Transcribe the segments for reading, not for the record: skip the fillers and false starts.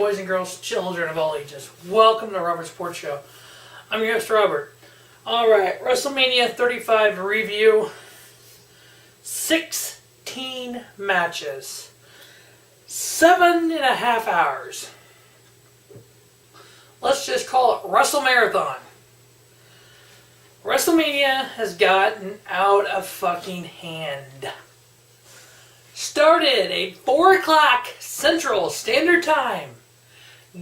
boys and girls, children of all ages. Welcome to Robert Sports Show. I'm your host, Robert. Alright, WrestleMania 35 review. 16 matches. 7.5 hours. Let's just call it Wrestle Marathon. WrestleMania has gotten out of fucking hand. Started at 4 o'clock Central Standard Time.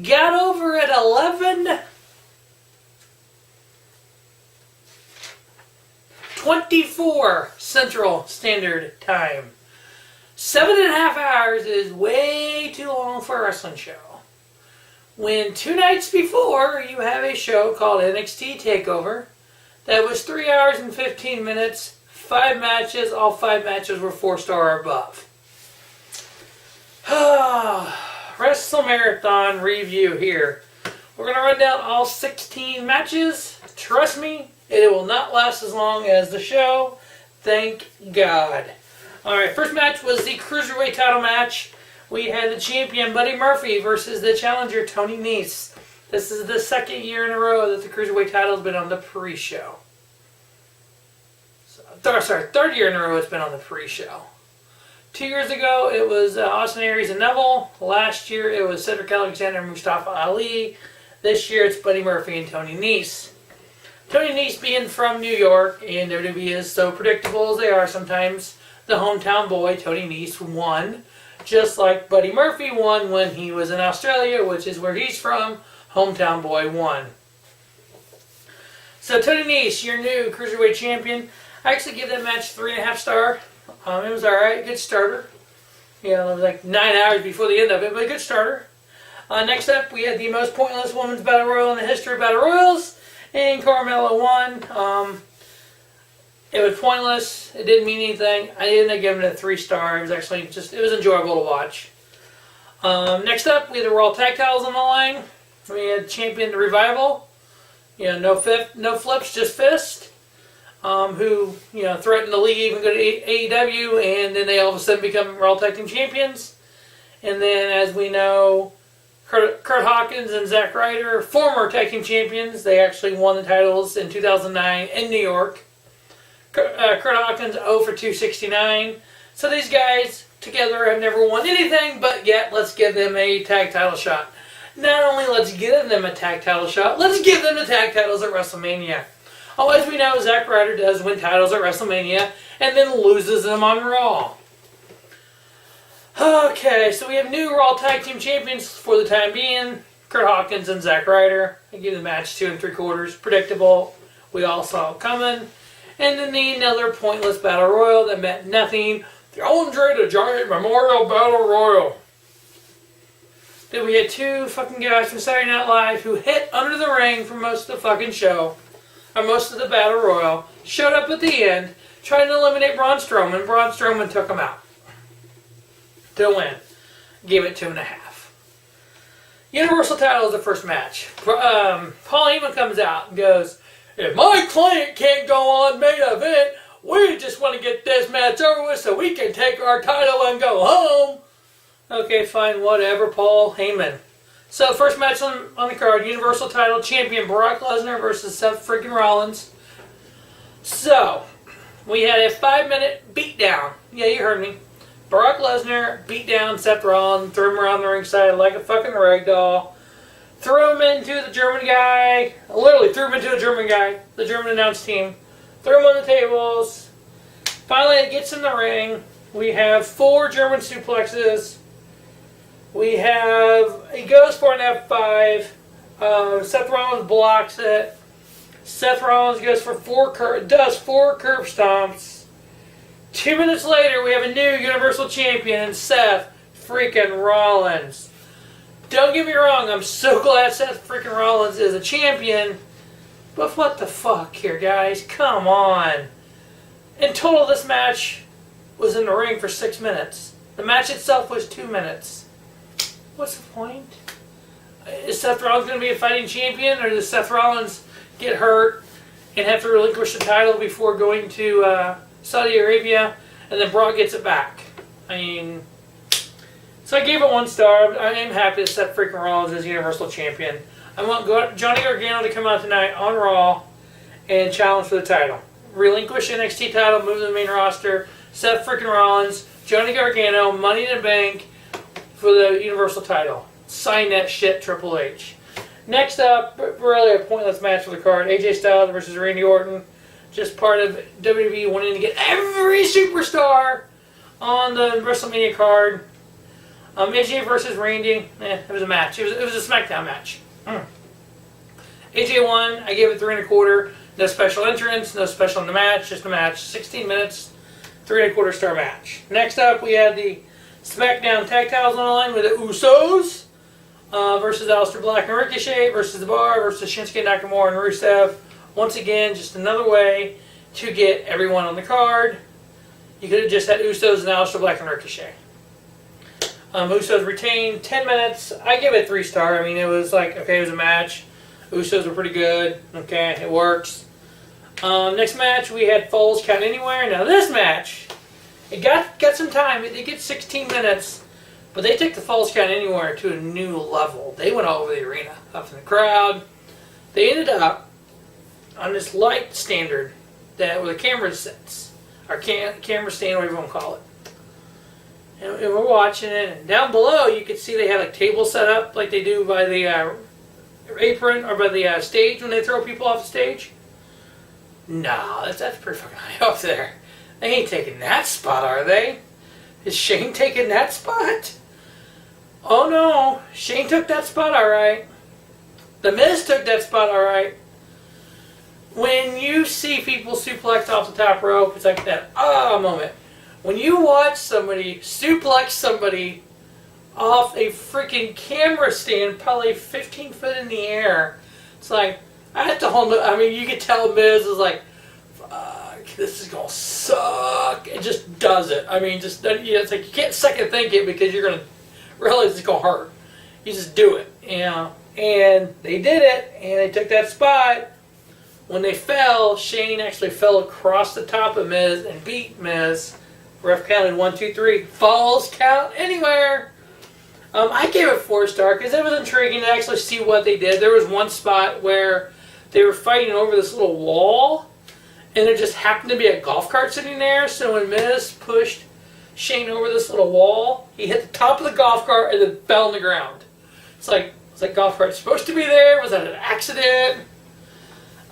Got over at 11:24 Central Standard Time. 7.5 hours is way too long for a wrestling show. When 2 nights before, you have a show called NXT TakeOver that was 3 hours and 15 minutes, 5 matches, all 5 matches were 4-star or above. Wrestle Marathon review here. We're going to run down all 16 matches. Trust me, it will not last as long as the show. Thank God. Alright, first match was the Cruiserweight title match. We had the champion Buddy Murphy versus the challenger Tony Nese. This is the second year in a row that the Cruiserweight title has been on the pre-show. Third year in a row it's been on the pre-show. 2 years ago it was Austin Aries and Neville. Last year it was Cedric Alexander and Mustafa Ali. This year it's Buddy Murphy and Tony Nese. Tony Nese being from New York, and WWE is so predictable as they are sometimes, the hometown boy Tony Nese won. Just like Buddy Murphy won when he was in Australia, which is where he's from. Hometown boy won. So Tony Nese, your new Cruiserweight champion. I actually give that match 3.5 stars. It was alright, good starter. You know, it was like 9 hours before the end of it, but a good starter. Next up, we had the most pointless women's battle royal in the history of battle royals, and Carmella won. It was pointless. It didn't mean anything. I didn't give it a 3-star. It was actually it was enjoyable to watch. Next up, we had the Raw Tag Titles on the line. We had champion The Revival. You know, no flips, just fist. Who, you know, threatened to leave and go to AEW, and then they all of a sudden become Raw Tag Team Champions. And then, as we know, Kurt Hawkins and Zack Ryder, former Tag Team Champions, they actually won the titles in 2009 in New York. Kurt Hawkins 0 for 269. So these guys together have never won anything, but yet let's give them a tag title shot. Not only let's give them a tag title shot, let's give them the tag titles at WrestleMania. Oh, as we know, Zack Ryder does win titles at WrestleMania and then loses them on Raw. Okay, so we have new Raw Tag Team Champions for the time being. Kurt Hawkins and Zack Ryder. I give the match 2 3/4. Predictable. We all saw it coming. And then another pointless battle royal that meant nothing. The Andre the Giant Memorial Battle Royal. Then we had 2 fucking guys from Saturday Night Live who hit under the ring for most of the fucking show. Or most of the battle royal. Showed up at the end, trying to eliminate Braun Strowman. Braun Strowman took him out. To win. Gave it 2.5. Universal title is the first match. Paul Heyman comes out and goes, "If my client can't go on main event, we just want to get this match over with so we can take our title and go home." Okay, fine, whatever, Paul Heyman. So, first match on the card, Universal title champion Brock Lesnar versus Seth freaking Rollins. So, we had a 5-minute beatdown. Yeah, you heard me. Brock Lesnar beat down Seth Rollins, threw him around the ringside like a fucking ragdoll. Threw him into the German guy. Literally threw him into a German guy. The German announce team. Threw him on the tables. Finally, it gets in the ring. We have 4 German suplexes. We have... He goes for an F5. Seth Rollins blocks it. Seth Rollins goes for 4 curb stomps. 2 minutes later, we have a new Universal Champion, Seth freaking Rollins. Don't get me wrong, I'm so glad Seth freaking Rollins is a champion. But what the fuck here, guys? Come on. In total, this match was in the ring for 6 minutes. The match itself was 2 minutes. What's the point? Is Seth Rollins going to be a fighting champion, or does Seth Rollins get hurt and have to relinquish the title before going to Saudi Arabia, and then Brock gets it back? I mean, So I gave it 1 star. I am happy that Seth freaking Rollins is Universal Champion. I want Johnny Gargano to come out tonight on Raw and challenge for the title. Relinquish NXT title, move to the main roster. Seth freaking Rollins, Johnny Gargano, Money in the Bank for the Universal title. Sign that shit, Triple H. Next up, really a pointless match for the card. AJ Styles versus Randy Orton. Just part of WWE wanting to get every superstar on the WrestleMania card. AJ versus Randy. It was a match. It was a SmackDown match. AJ won. I gave it 3 1/4. No special entrance, no special in the match, just a match. 16 minutes, 3 1/4 star match. Next up, we had the SmackDown Tag Titles on the line with the Usos versus Aleister Black and Ricochet versus The Bar versus Shinsuke Nakamura and Rusev. Once again, just another way to get everyone on the card. You could have just had Usos and Aleister Black and Ricochet. Usos retained 10 minutes. I give it 3 star. I mean, it was like, okay, it was a match. Usos were pretty good. Okay, it works. Next match, we had Falls Count Anywhere. Now this match, it got some time. It did get 16 minutes, but they took the Falls Count Anywhere to a new level. They went all over the arena, up in the crowd. They ended up on this light standard that where the camera sits, or camera stand, whatever you want to call it. And we're watching it, and down below you could see they had a table set up like they do by the apron or by the stage when they throw people off the stage. No, that's pretty fucking high up there. They ain't taking that spot, are they? Is Shane taking that spot? Oh no, Shane took that spot alright. The Miz took that spot alright. When you see people suplex off the top rope, it's like that moment. When you watch somebody suplex somebody off a freaking camera stand, probably 15 foot in the air, it's like, I have to hold it. I mean, you could tell Miz is like, fuck, this is going to suck. It just does it. I mean, just, it's like you can't second think it because you're going to realize it's going to hurt. You just do it, you know. And they did it, and they took that spot. When they fell, Shane actually fell across the top of Miz and beat Miz. Ref counted 1, 2, 3. Falls Count Anywhere. I gave it 4 star because it was intriguing to actually see what they did. There was one spot where they were fighting over this little wall, and there just happened to be a golf cart sitting there. So when Miz pushed Shane over this little wall, he hit the top of the golf cart and then fell on the ground. It's like golf cart's supposed to be there. Was that an accident?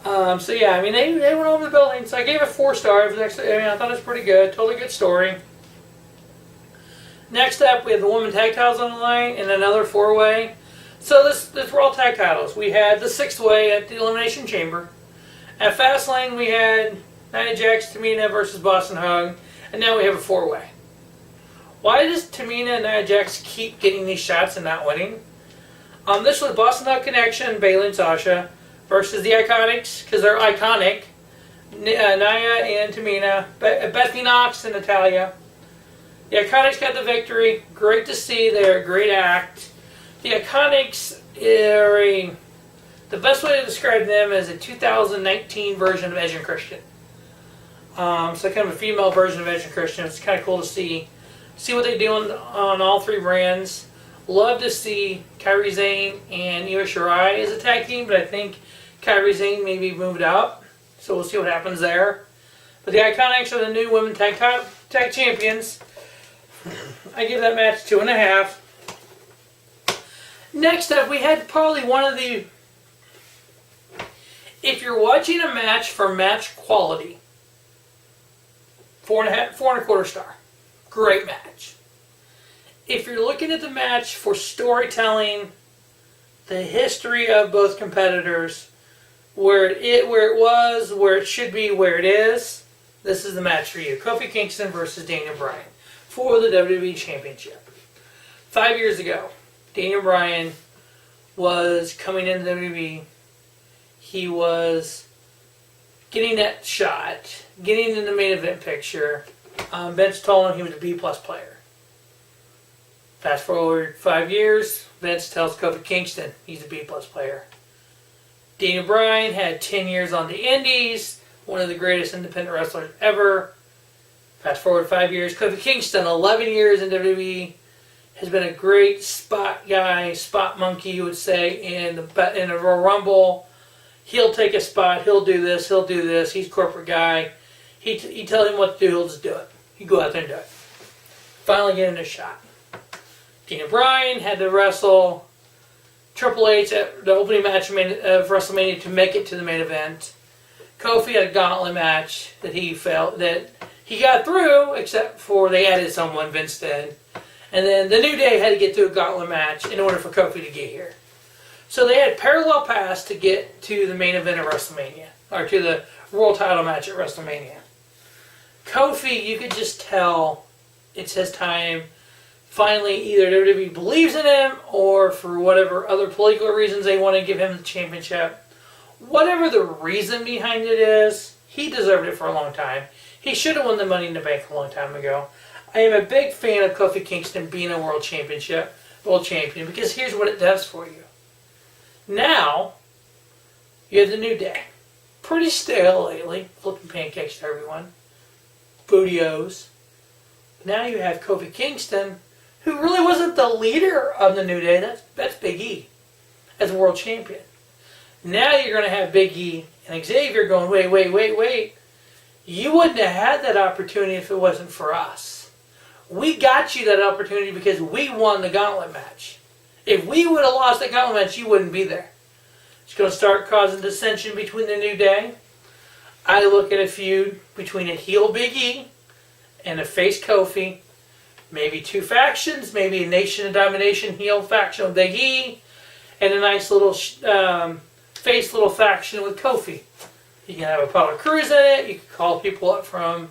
So yeah, I mean they went over the building. So I gave it 4 stars. I thought it was pretty good. Totally good story. Next up, we have the women tag titles on the line and another 4-way. So this were all tag titles. We had the 6-way at the Elimination Chamber. At Fastlane, we had Nia Jax, Tamina versus Boston Hug, and now we have a 4-way. Why does Tamina and Nia Jax keep getting these shots and not winning? This was Boston Hug Connection, Bayley and Sasha, versus the Iconics, because they're iconic. Nia and Tamina, Bethany Knox and Natalya. The Iconics got the victory. Great to see. They're a great act. The Iconics are the best way to describe them is a 2019 version of Edge and Christian. So kind of a female version of Edge and Christian. It's kind of cool to see what they do on all 3 brands. Love to see Kairi Sane and Io Shirai as a tag team, but I think Kairi Sane may be moved up. So we'll see what happens there. But the Iconics are the new women tag champions. I give that match 2.5. Next up, we had probably one of the... If you're watching a match for match quality, 4.25 star. Great match. If you're looking at the match for storytelling, the history of both competitors, where it was, where it should be, where it is, this is the match for you. Kofi Kingston versus Daniel Bryan for the WWE Championship. 5 years ago, Daniel Bryan was coming into WWE. He was getting that shot, getting in the main event picture. Vince told him he was a B+ player. Fast forward 5 years, Vince tells Kofi Kingston he's a B+ player. Daniel Bryan had 10 years on the Indies, one of the greatest independent wrestlers ever. Fast forward 5 years, Kofi Kingston, 11 years in WWE. has been a great spot guy, spot monkey, you would say, in a Royal Rumble. He'll take a spot. He'll do this. He'll do this. He's a corporate guy. He tell him what to do. He'll just do it. He go out there and do it. Finally getting a shot. Daniel Bryan had to wrestle Triple H at the opening match of WrestleMania to make it to the main event. Kofi had a gauntlet match that he felt that he got through, except for they added someone, Vince did. And then the New Day had to get to a gauntlet match in order for Kofi to get here. So they had parallel paths to get to the main event of WrestleMania, or to the world title match at WrestleMania. Kofi, you could just tell it's his time. Finally, either WWE believes in him, or for whatever other political reasons they want to give him the championship. Whatever the reason behind it is, he deserved it for a long time. He should have won the Money in the Bank a long time ago. I am a big fan of Kofi Kingston being a world champion, because here's what it does for you. Now, you have the New Day. Pretty stale lately, flipping pancakes to everyone. Bootios. Now you have Kofi Kingston, who really wasn't the leader of the New Day. That's Big E as world champion. Now you're going to have Big E and Xavier going, wait. You wouldn't have had that opportunity if it wasn't for us. We got you that opportunity because we won the gauntlet match. If we would have lost the gauntlet match, you wouldn't be there. It's going to start causing dissension between the New Day. I look at a feud between a heel Big E and a face Kofi. Maybe two factions, maybe a Nation of Domination heel faction with Big E, and a nice little face little faction with Kofi. You can have Apollo Crews in it. You can call people up from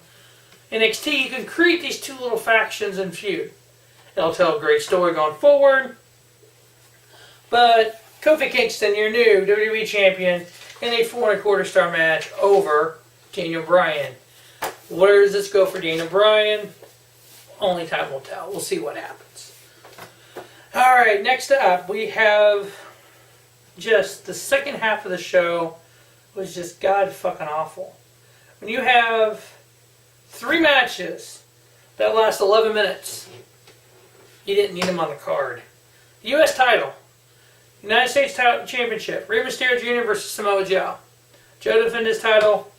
NXT. You can create these two little factions and feud. It'll tell a great story going forward. But Kofi Kingston, your new WWE champion, in a 4.25 star match over Daniel Bryan. Where does this go for Daniel Bryan? Only time will tell. We'll see what happens. Alright, next up we have just the second half of the show was just god fucking awful. When you have 3 matches that last 11 minutes, you didn't need them on the card. The U.S. title, United States title championship, Rey Mysterio Jr. versus Samoa Joe. Joe defends his title,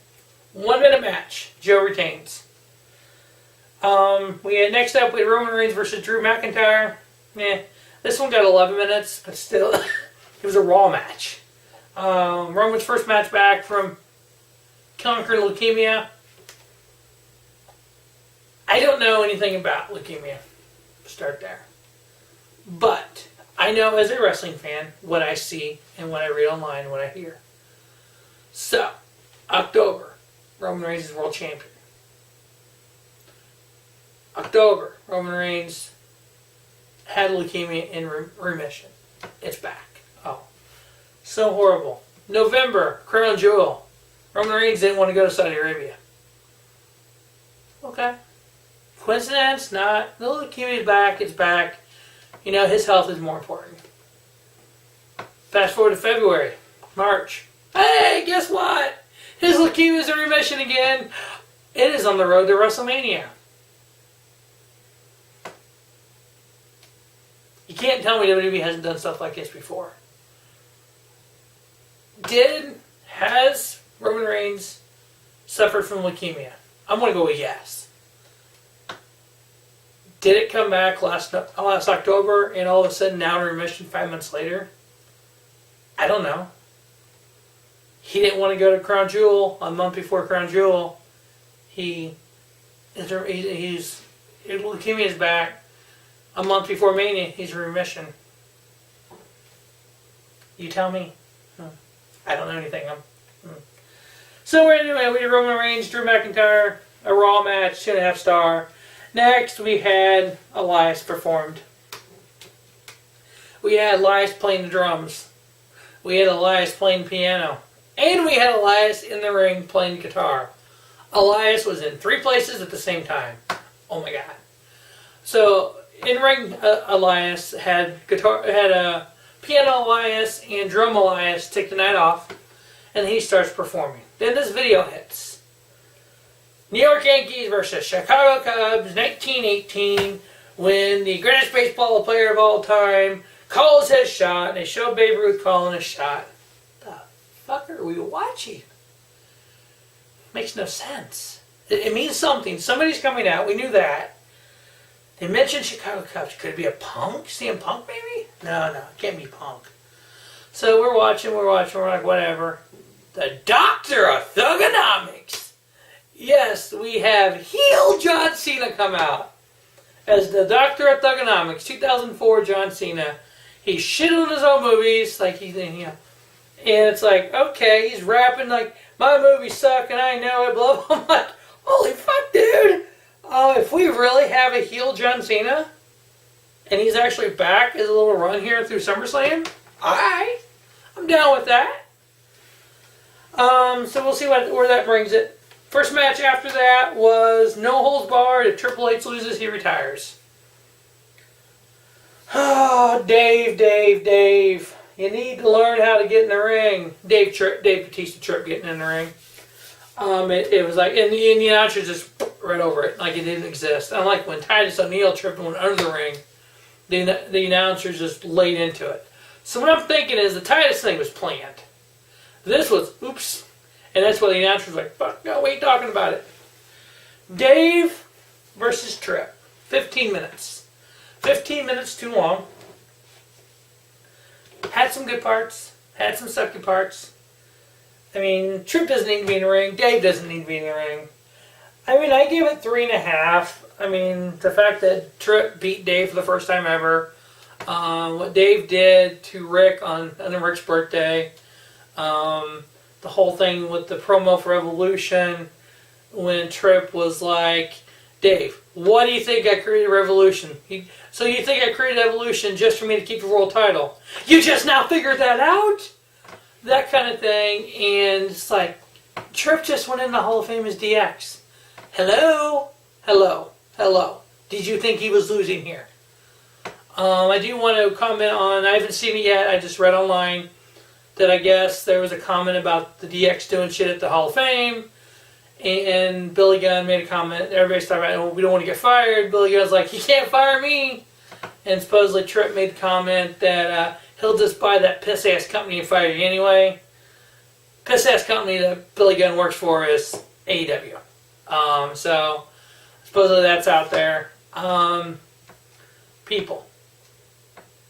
1 minute match. Joe retains. Next up we had Roman Reigns versus Drew McIntyre. This one got 11 minutes, but still, it was a Raw match. Roman's first match back from conquering leukemia. I don't know anything about leukemia. Start there. But I know as a wrestling fan what I see and what I read online and what I hear. So, October, Roman Reigns is world champion. October, Roman Reigns had leukemia in remission. It's back. Oh, so horrible. November, Crown Jewel. Roman Reigns didn't want to go to Saudi Arabia. Okay. Coincidence? Not. The leukemia is back. It's back. You know, his health is more important. Fast forward to February, March. Hey, guess what? His leukemia is in remission again. It is on the road to WrestleMania. You can't tell me WWE hasn't done stuff like this before. Has Roman Reigns suffered from leukemia? I'm going to go with yes. Did it come back last October and all of a sudden now in remission 5 months later? I don't know. He didn't want to go to Crown Jewel a month before Crown Jewel. His leukemia is back. A month before Mania, he's in remission. You tell me. I don't know anything. So anyway, we had Roman Reigns, Drew McIntyre, a Raw match, 2.5 star. Next, we had Elias performed. We had Elias playing the drums. We had Elias playing piano. And we had Elias in the ring playing guitar. Elias was in 3 places at the same time. Oh my God. So, in-ring Elias had piano Elias and drum Elias take the night off, and he starts performing. Then this video hits. New York Yankees versus Chicago Cubs, 1918. when the greatest baseball player of all time calls his shot, and they show Babe Ruth calling his shot. The fuck are we watching? Makes no sense. It means something. Somebody's coming out. We knew that. They mentioned Chicago Cubs. Could it be a Punk? CM Punk, maybe? No, it can't be Punk. So we're watching, we're like, whatever. The Doctor of Thugonomics. Yes, we have heel John Cena come out as the Doctor of Thugonomics, 2004 John Cena. He's shitting on his own movies, like he's, and it's like, okay, he's rapping like, my movies suck and I know it, blah, blah. I'm like, holy fuck, dude. If we really have a heel John Cena, and he's actually back as a little run here through SummerSlam, alright, I'm down with that. So we'll see where that brings it. First match after that was No Holds Barred. If Triple H loses, he retires. Oh, Dave. You need to learn how to get in the ring. Dave Batista tripped getting in the ring. It was like, and the announcer just right over it, like it didn't exist. Unlike when Titus O'Neil tripped and went under the ring, the announcer just laid into it. So what I'm thinking is the Titus thing was planned. This was, oops. And that's why the announcer was like, fuck, no, we ain't talking about it. Dave versus Tripp. 15 minutes. 15 minutes too long. Had some good parts. Had some sucky parts. I mean, Tripp doesn't need to be in the ring. Dave doesn't need to be in the ring. I mean, I give it 3.5. I mean, the fact that Tripp beat Dave for the first time ever. What Dave did to Rick on Rick's birthday. The whole thing with the promo for Evolution when Tripp was like, Dave, what do you think I created Revolution? So you think I created Evolution just for me to keep the world title? You just now figured that out? That kind of thing. And it's like, Tripp just went in the Hall of Fame as DX. Hello? Did you think he was losing here? I do want to comment on, I haven't seen it yet, I just read online that I guess there was a comment about the DX doing shit at the Hall of Fame, and Billy Gunn made a comment, everybody's talking about, oh, we don't want to get fired. Billy Gunn's like, he can't fire me. And supposedly Tripp made the comment that he'll just buy that piss-ass company and fire you anyway. Piss-ass company that Billy Gunn works for is AEW. So, supposedly that's out there. People.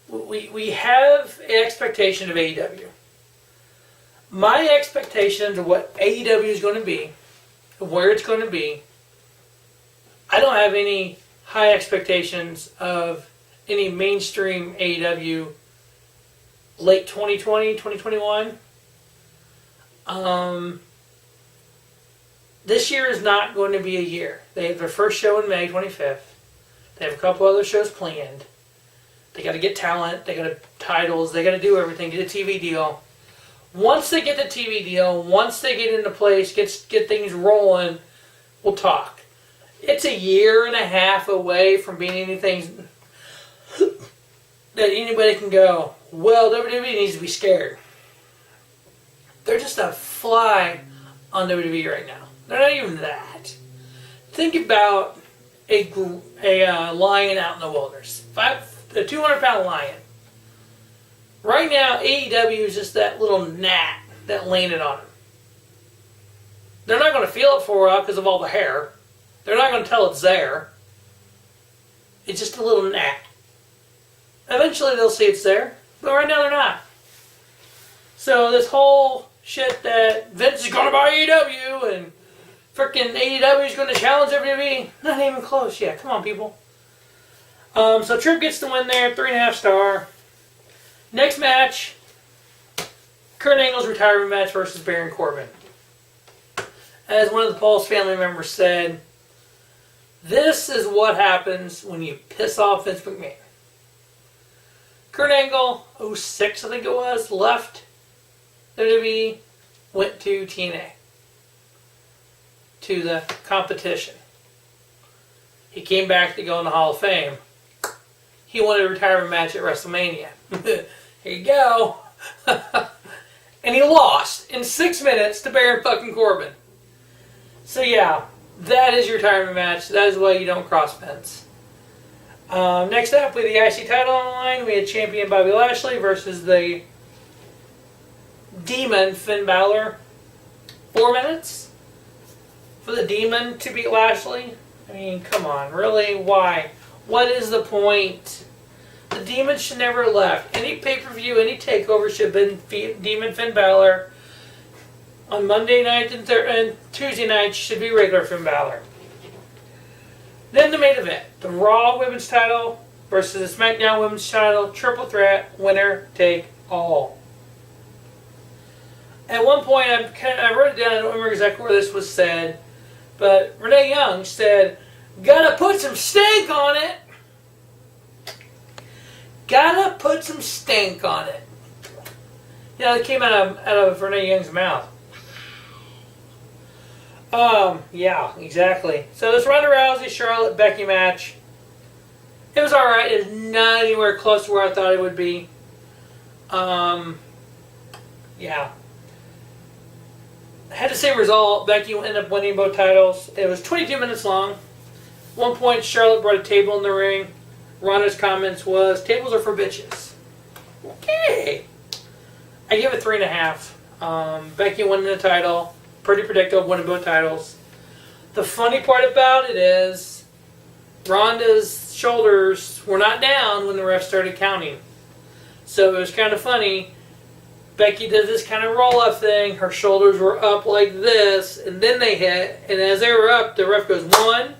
We have an expectation of AEW. My expectations of what AEW is going to be, where it's going to be, I don't have any high expectations of any mainstream AEW late 2020, 2021. This year is not going to be a year. They have their first show in May 25th. They have a couple other shows planned. They got to get talent. They got to titles. They got to do everything. Get a TV deal. Once they get the TV deal, once they get into place, get things rolling, we'll talk. It's a year and a half away from being anything that anybody can go, well, WWE needs to be scared. They're just a fly on WWE right now. They're not even that. Think about a lion out in the wilderness. A 200-pound lion. Right now, AEW is just that little gnat that landed on him. They're not going to feel it for a while because of all the hair. They're not going to tell it's there. It's just a little gnat. Eventually they'll see it's there, but right now they're not. So this whole shit that Vince is going to buy AEW and freaking AEW is going to challenge WWE, not even close yet. Come on, people. So Tripp gets the win there, 3.5 star. Next match, Kurt Angle's retirement match versus Baron Corbin. As one of the Paul's family members said, this is what happens when you piss off Vince McMahon. Kurt Angle, 06 I think it was, left WWE, went to TNA, to the competition. He came back to go in the Hall of Fame. He wanted a retirement match at WrestleMania. Here you go. And he lost in 6 minutes to Baron fucking Corbin. So yeah, that is your retirement match. That is why you don't cross Vince. Next up, with the IC title on the line, we had champion Bobby Lashley versus the Demon Finn Balor. 4 minutes for the Demon to beat Lashley? I mean, come on, really? Why? What is the point? The Demon should never have left. Any pay-per-view, any takeover should have been Demon Finn Balor. On Monday night and Tuesday night should be regular Finn Balor. Then the main event, the Raw Women's title versus the SmackDown Women's title, triple threat, winner take all. At one point, I wrote it down, I don't remember exactly where this was said, but Renee Young said, "Gotta put some stank on it." Gotta put some stank on it. Yeah, it came out of Renee Young's mouth. Yeah, exactly. So this Ronda Rousey, Charlotte, Becky match, it was alright. It was not anywhere close to where I thought it would be. Yeah. Had the same result. Becky ended up winning both titles. It was 22 minutes long. At one point, Charlotte brought a table in the ring. Ronda's comments was, "Tables are for bitches." Okay. I give it 3.5. Becky winning the title. Pretty predictable, winning both titles. The funny part about it is Ronda's shoulders were not down when the ref started counting. So it was kind of funny. Becky did this kind of roll-up thing. Her shoulders were up like this, and then they hit. And as they were up, the ref goes 1.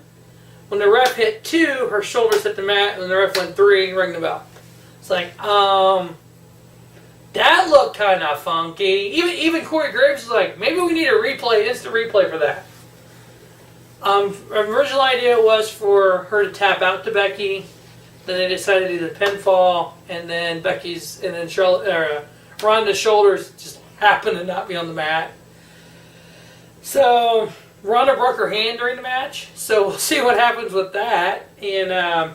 When the ref hit 2, her shoulders hit the mat. And when the ref went 3, rang the bell. It's like, that looked kind of funky. Even Corey Graves was like, maybe we need a replay, instant replay for that. Original idea was for her to tap out to Becky. Then they decided to do the pinfall, and then Ronda's shoulders just happened to not be on the mat. So Ronda broke her hand during the match. So we'll see what happens with that. And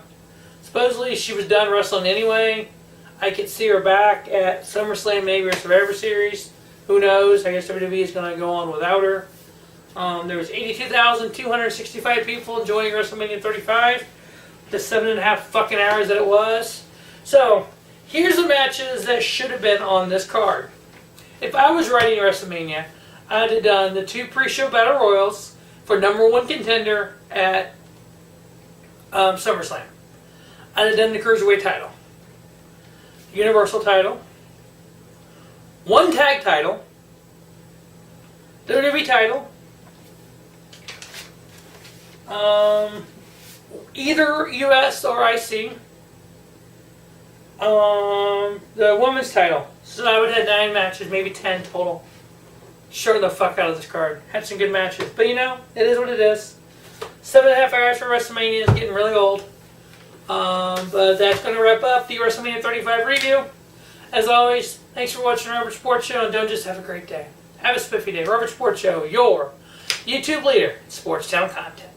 supposedly she was done wrestling anyway. I could see her back at SummerSlam, maybe, or Survivor Series. Who knows? I guess WWE is going to go on without her. There was 82,265 people enjoying WrestleMania 35. The 7.5 fucking hours that it was. So, here's the matches that should have been on this card. If I was writing WrestleMania, I'd have done the 2 pre-show Battle Royals for #1 contender at SummerSlam. I'd have done the Cruiserweight title. Universal title, 1 tag title, WWE title, either US or IC, the women's title. So I would have 9 matches, maybe 10 total. Short the fuck out of this card. Had some good matches, but you know, it is what it is. 7.5 hours for WrestleMania is getting really old. But that's going to wrap up the WrestleMania 35 review. As always, thanks for watching Robert Sports Show, and don't just have a great day. Have a spiffy day. Robert Sports Show, your YouTube leader in sports town content.